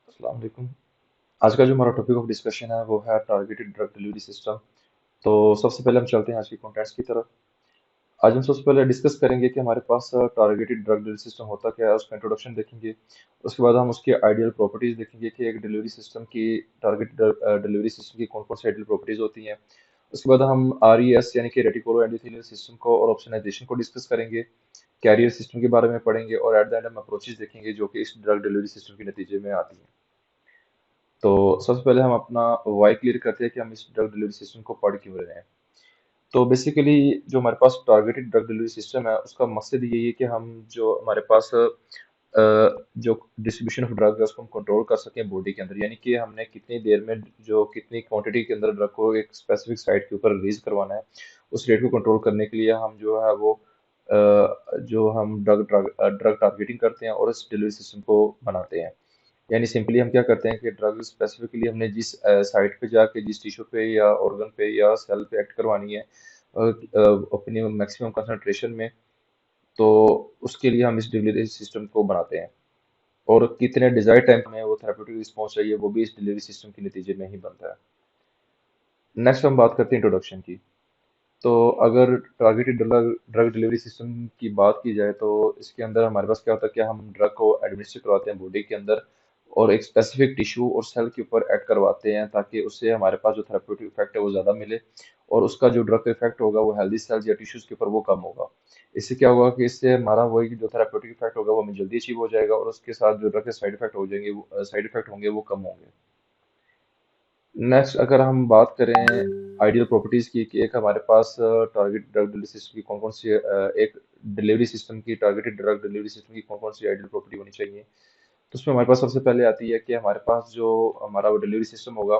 अस्सलाम वालेकुम। आज का जो हमारा टॉपिक ऑफ डिस्कशन है वो है टारगेटेड ड्रग डिलीवरी सिस्टम। तो सबसे पहले हम चलते हैं आज के कंटेंट्स की तरफ। आज हम सबसे पहले डिस्कस करेंगे कि हमारे पास टारगेटेड ड्रग डिलीवरी सिस्टम होता क्या है, उसका इंट्रोडक्शन देखेंगे। उसके बाद हम उसकी आइडियल प्रॉपर्टीज देखेंगे कि एक डिलीवरी सिस्टम की टारगेटेड डिलीवरी सिस्टम की कौन कौन सी आइडियल प्रॉपर्टीज होती हैं। उसके बाद हम RES यानी कि रेटिकुलो एंडोथेलियल सिस्टम को और ऑप्शनाइजेशन को डिस्कस करेंगे। कैरियर सिस्टम के बारे में पढ़ेंगे और एट द एंड हम अप्रोचेज देखेंगे जो कि इस ड्रग डिलीवरी सिस्टम के नतीजे में आती हैं। तो सबसे पहले हम अपना वाई क्लियर करते हैं कि हम इस ड्रग डिलीवरी सिस्टम को पढ़ क्यों रहे हैं। तो बेसिकली जो हमारे पास टारगेटेड ड्रग डिलीवरी सिस्टम है उसका मकसद यही है कि हम जो हमारे पास जो डिस्ट्रीब्यूशन ऑफ ड्रग है उसको हम कंट्रोल कर सकें बॉडी के अंदर, यानी कि हमने कितनी देर में जो कितनी क्वांटिटी के अंदर ड्रग को एक स्पेसिफिक साइट के ऊपर रिलीज करवाना है, उस रेट को कंट्रोल करने के लिए हम जो है वो जो हम ड्रग ड्रग ड्रग टारगेटिंग करते हैं और इस डिलीवरी सिस्टम को बनाते हैं। यानी सिंपली हम क्या करते हैं कि ड्रग स्पेसिफिकली हमने जिस साइट पे जाके जिस टिश्यू पे या ऑर्गन पे या सेल पे एक्ट करवानी है अपनी मैक्सिमम कंसंट्रेशन में, तो उसके लिए हम इस डिलीवरी सिस्टम को बनाते हैं। और कितने डिजायर्ड टाइम में वो थेरेप्यूटिक रिस्पॉन्स चाहिए वो भी इस डिलीवरी सिस्टम के नतीजे में ही बनता है। नेक्स्ट हम बात करते हैं इंट्रोडक्शन की। तो अगर targeted drug drug delivery system की बात की जाए तो इसके अंदर हमारे पास क्या होता है कि हम ड्रग को एडमिनिस्टर करवाते हैं बॉडी के अंदर और एक स्पेसिफिक टिश्यू और सेल के ऊपर ऐड करवाते हैं ताकि उससे हमारे पास जो थेरेप्यूटिक इफेक्ट है वो ज़्यादा मिले और उसका जो ड्रग का इफेक्ट होगा वो हेल्दी सेल्स या टिश्यूज के ऊपर वो कम होगा। इससे क्या होगा कि इससे हमारा वही जो थेरेप्यूटिक इफेक्ट होगा वो हमें जल्दी अचीव हो जाएगा और उसके साथ जो ड्रग के साइड इफेक्ट हो जाएंगे वो साइड इफेक्ट होंगे वो कम होंगे। नेक्स्ट अगर हम बात करें आइडियल प्रॉपर्टीज की कि एक हमारे पास टारगेट ड्रग डिलीवरी सिस्टम की कौन कौन सी एक डिलीवरी सिस्टम की टारगेटेड ड्रग डिलीवरी सिस्टम की कौन कौन सी आइडियल प्रॉपर्टी होनी चाहिए, तो उसमें हमारे पास सबसे पहले आती है कि हमारे पास जो हमारा वो डिलीवरी सिस्टम होगा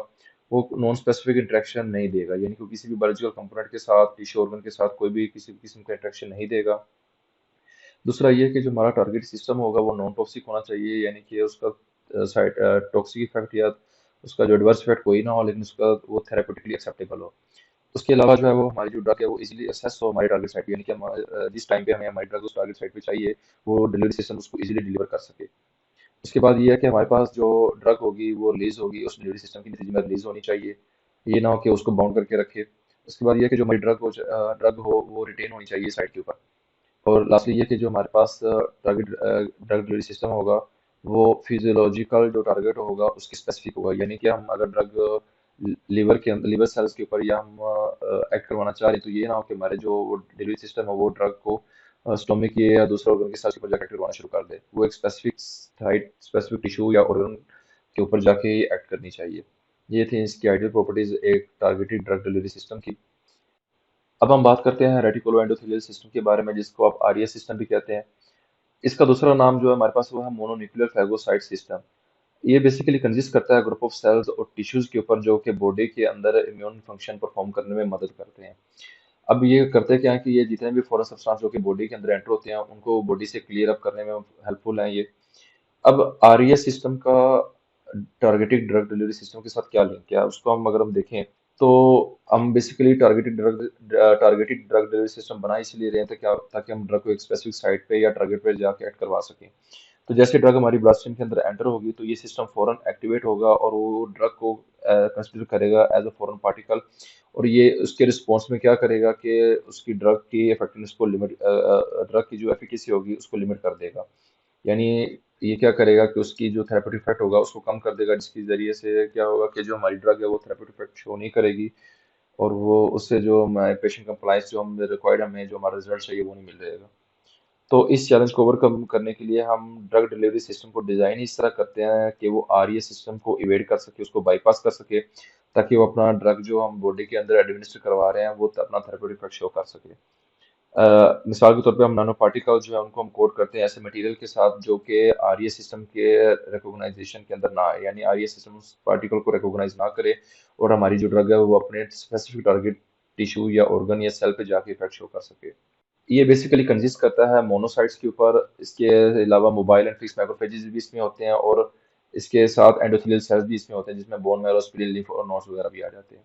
वो नॉन स्पेसिफिक इंटरेक्शन नहीं देगा, यानी कि किसी भी बायोलॉजिकल कंपोनेंट के साथ टिश्यू ऑर्गन के साथ कोई भी किसी भी किस्म का इंटरेक्शन नहीं देगा। दूसरा ये कि जो हमारा टारगेट सिस्टम होगा वो नॉन टॉक्सिक होना चाहिए, यानी कि उसका साइड टॉक्सिक इफेक्ट या उसका जो एडवर्स इफेक्ट कोई ना हो लेकिन उसका वो थेरेपेटिकली एक्सेप्टेबल हो। उसके अलावा जो है वो हमारी जो ड्रग है वो इजीली असेस हो हमारी टारगेट साइट पे, यानी कि जिस टाइम पे हमें हमारी ड्रग उस टारगेट साइट पे चाहिए वो डिलीवरी सिस्टम उसको इजीली डिलीवर कर सके। उसके बाद ये है कि हमारे पास जो ड्रग होगी वो रिलीज होगी उस डिलीवरी सिस्टम के नतीजे में रिलीज होनी चाहिए, ये ना हो कि उसको बाउंड करके रखे। उसके बाद ये है कि जो हमारी ड्रग हो वो रिटेन होनी चाहिए साइट के ऊपर। और लास्टली ये कि जो हमारे पास टारगेट ड्रग डिलीवरी सिस्टम होगा वो फिजियोलॉजिकल जो टारगेट होगा उसकी स्पेसिफिक होगा, यानी कि हम अगर ड्रग लीवर के अंदर लीवर सेल्स के ऊपर या हम एक्ट करवाना चाह रहे हैं तो ये ना हो कि हमारे जो डिलीवरी सिस्टम है वो ड्रग को स्टोमिक के या दूसरे ऑर्गन के सेल्स के ऊपर जाकर एक्ट करवाना शुरू कर दे, वो एक स्पेसिफिक साइट स्पेसिफिक टिश्यू या ऑर्गन के ऊपर जाके एक्ट करनी चाहिए। ये थी इसकी आइडियल प्रॉपर्टीज एक टारगेटेड ड्रग डिलीवरी सिस्टम की। अब हम बात करते हैं रेटिकुलो एंडोथेलियल सिस्टम के बारे में जिसको आप RES सिस्टम भी कहते हैं। इसका दूसरा नाम जो है हमारे पास वो है मोनोन्यूक्लियर फैगोसाइट सिस्टम। ये बेसिकली कंसिस्ट करता है ग्रुप ऑफ सेल्स और टिश्यूज के ऊपर जो कि बॉडी के अंदर इम्यून फंक्शन परफॉर्म करने में मदद करते हैं। अब ये करते क्या है कि ये जितने भी फॉरेन सब्सटेंस जो कि बॉडी के अंदर एंटर होते हैं उनको बॉडी से क्लियर अप करने में हेल्पफुल है ये। अब RES सिस्टम का टारगेटेड ड्रग डिलीवरी सिस्टम के साथ क्या लिंक है उसको हम अगर हम देखें तो हम basically targeted drug delivery system बना इसलिए रहे थे क्या ताकि हम ड्रग को एक स्पेसिफिक साइट पे या टारगेट पे जाके ऐड करवा सकें। तो जैसे ड्रग हमारी ब्लड स्ट्रीम के अंदर एंटर होगी तो ये सिस्टम फौरन एक्टिवेट होगा और वो ड्रग को कंसिडर करेगा एज अ फॉरेन पार्टिकल और ये उसके रिस्पॉन्स में क्या करेगा कि उसकी ड्रग की इफेक्टिवनेस को लिमिट ड्रग की जो एफिकेसी होगी उसको लिमिट कर देगा। यानी ये क्या करेगा कि उसकी जो थेरेपेटिक इफेक्ट होगा उसको कम कर देगा, जिसके जरिए से क्या होगा कि जो हमारी ड्रग है वो थेरेपेटिक इफेक्ट शो नहीं करेगी और वो उससे जो हमारे पेशेंट कंप्लाइंस जो हम रिक्वायर्ड हमें जो हमारा रिजल्ट चाहिए वो नहीं मिल रहेगा। तो इस चैलेंज को ओवरकम करने के लिए हम ड्रग डिलीवरी सिस्टम को डिजाइन इस तरह करते हैं कि वो RES सिस्टम को इवेड कर सके, उसको बाईपास कर सके ताकि वो अपना ड्रग जो हम बॉडी के अंदर एडमिनिस्टर करवा रहे हैं वो अपना थेरेपेटिक इफेक्ट शो कर सके। मिसाल के तौर पे हम नानो पार्टिकल जो है उनको हम कोड करते हैं ऐसे मटेरियल के साथ जो कि RES सिस्टम के रिकॉग्नाइजेशन के अंदर ना आए, यानी RES सिस्टम उस पार्टिकल को रिकॉग्नाइज ना करे और हमारी जो ड्रग है वो अपने स्पेसिफिक टारगेट टिश्यू या ऑर्गन या सेल पे जाके इफेक्ट शो कर सके। ये बेसिकली कंसिस्ट करता है मोनोसाइट्स के ऊपर, इसके अलावा मोबाइल एंड फिक्स मैक्रोफेजेस भी इसमें होते हैं और इसके साथ एंडोथेलियल सेल्स भी इसमें होते हैं जिसमें बोन मैरो स्प्लीन लिम्फ और नोड्स वगैरह भी आ जाते हैं।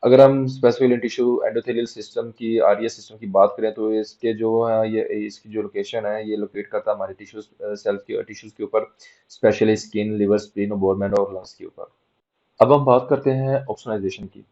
अगर हम स्पेसिफिकली टिश्यू एंडोथेलियल सिस्टम की आरईएस सिस्टम की बात करें तो इसके जो है ये इसकी जो लोकेशन है ये लोकेट करता है हमारे टिश्यू सेल्स के टिश्यूज के ऊपर, specially skin, liver, spleen, bone marrow और लंग्स के ऊपर। अब हम बात करते हैं ऑप्सोनाइजेशन की।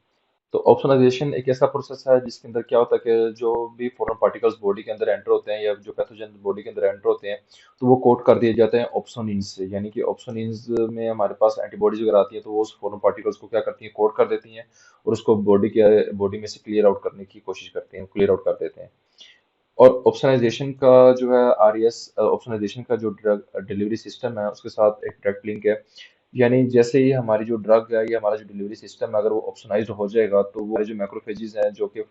तो ऑप्सोनाइजेशन एक ऐसा प्रोसेस है जिसके अंदर क्या होता है कि जो भी फॉरेन पार्टिकल्स बॉडी के अंदर एंटर होते हैं या जो पैथोजन बॉडी के अंदर एंटर होते हैं तो वो कोट कर दिए जाते हैं ऑप्सोनिन्स से। यानी कि ऑप्सोनिन्स में हमारे पास एंटीबॉडीज वगैरह आती हैं तो वो उस फॉरेन पार्टिकल्स को क्या करती हैं, कोट कर देती हैं और उसको बॉडी में से क्लियर आउट करने की कोशिश करते हैं, क्लियर आउट कर देते हैं। और ऑप्सोनाइजेशन का जो है आरईएस ऑप्सोनाइजेशन का जो ड्रग डिलीवरी सिस्टम है उसके साथ एक डायरेक्ट लिंक है। यानी जैसे ही हमारी जो ड्रग है या हमारा जो डिलीवरी सिस्टम है अगर वो ऑप्सोनाइज्ड हो जाएगा तो वो जो मैक्रोफेजेस हैं जो कि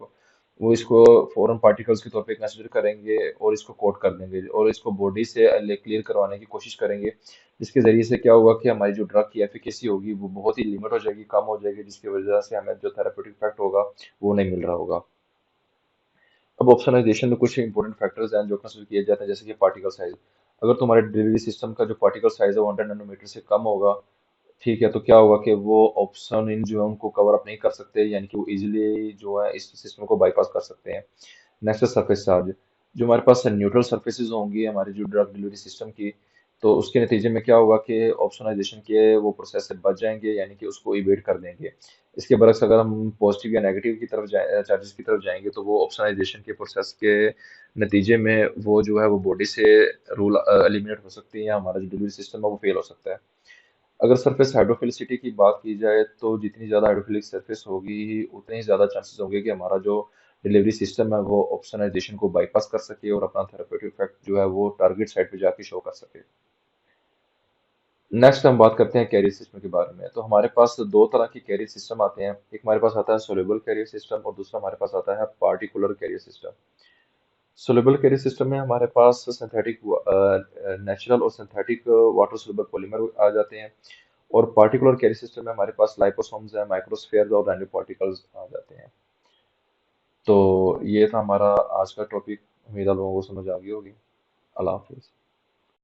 वो इसको फॉरेन पार्टिकल्स के तौर पे कंसिडर करेंगे और इसको कोट कर देंगे और इसको बॉडी से क्लियर करवाने की कोशिश करेंगे, जिसके जरिए से क्या होगा कि हमारी जो ड्रग की एफिकेसी होगी वो बहुत ही लिमिट हो जाएगी, कम हो जाएगी, जिसकी वजह से हमें जो थेरापेटिक इफेक्ट होगा वो नहीं मिल रहा होगा। अब ऑप्शनाइजेशन में कुछ इंपॉर्टेंट फैक्टर्स हैं जो कंसिडर किए जाते हैं, जैसे कि पार्टिकल साइज। अगर तुम्हारे डिलीवरी सिस्टम का जो पार्टिकल साइज है वो 100 नैनोमीटर से कम होगा, ठीक है, तो क्या होगा कि वो ऑप्शन इन जो है उनको कवर अप नहीं कर सकते, यानी कि वो इजीली जो है इस सिस्टम को बाईपास कर सकते हैं। नेक्स्ट है सरफेस चार्ज। जो हमारे पास न्यूट्रल सरफेसेज होंगी हमारी जो ड्रग डिलीवरी सिस्टम की, तो उसके नतीजे में क्या होगा कि ऑप्शनाइजेशन के वो प्रोसेस से बच जाएंगे, यानी कि उसको इवेट कर देंगे। इसके बरक्स अगर हम पॉजिटिव या नेगेटिव की तरफ जाए, चार्जेस की तरफ जाएंगे, तो वो ऑप्शनाइजेशन के प्रोसेस के नतीजे में वो जो है वो बॉडी से रूल एलिमिनेट हो सकती है या हमारा जो डिलीवरी सिस्टम है वो फेल हो सकता है। अगर सरफेस हाइड्रोफिलिसिटी की बात की जाए तो जितनी ज़्यादा हाइड्रोफिलिक सरफेस होगी उतने ही ज़्यादा चांसेस होंगे कि हमारा जो डिलीवरी सिस्टम है वो ऑप्शनाइजेशन को बाईपास कर सके और अपना थेरेपेटिक इफेक्ट जो है वो टारगेट साइट पे जाके शो कर सके। नेक्स्ट हम बात करते हैं कैरियर सिस्टम के बारे में। तो हमारे पास दो तरह के कैरियर सिस्टम आते हैं, एक हमारे पास आता है सोल्यूबल कैरियर सिस्टम और दूसरा हमारे पास आता है particular carrier system. Soluble carrier system में हमारे पास सिंथेटिक नेचुरल और सिंथेटिक वाटर सोल्यूबल पॉलीमर आ जाते हैं और पार्टिकुलर कैरियर सिस्टम में हमारे पास लाइपोसोम्स हैं, माइक्रोस्फेयर और नैनो पार्टिकल्स आ जाते हैं। तो ये था हमारा आज का टॉपिक। उम्मीद है लोगों को समझ आ गई होगी। अल्लाह हाफिज।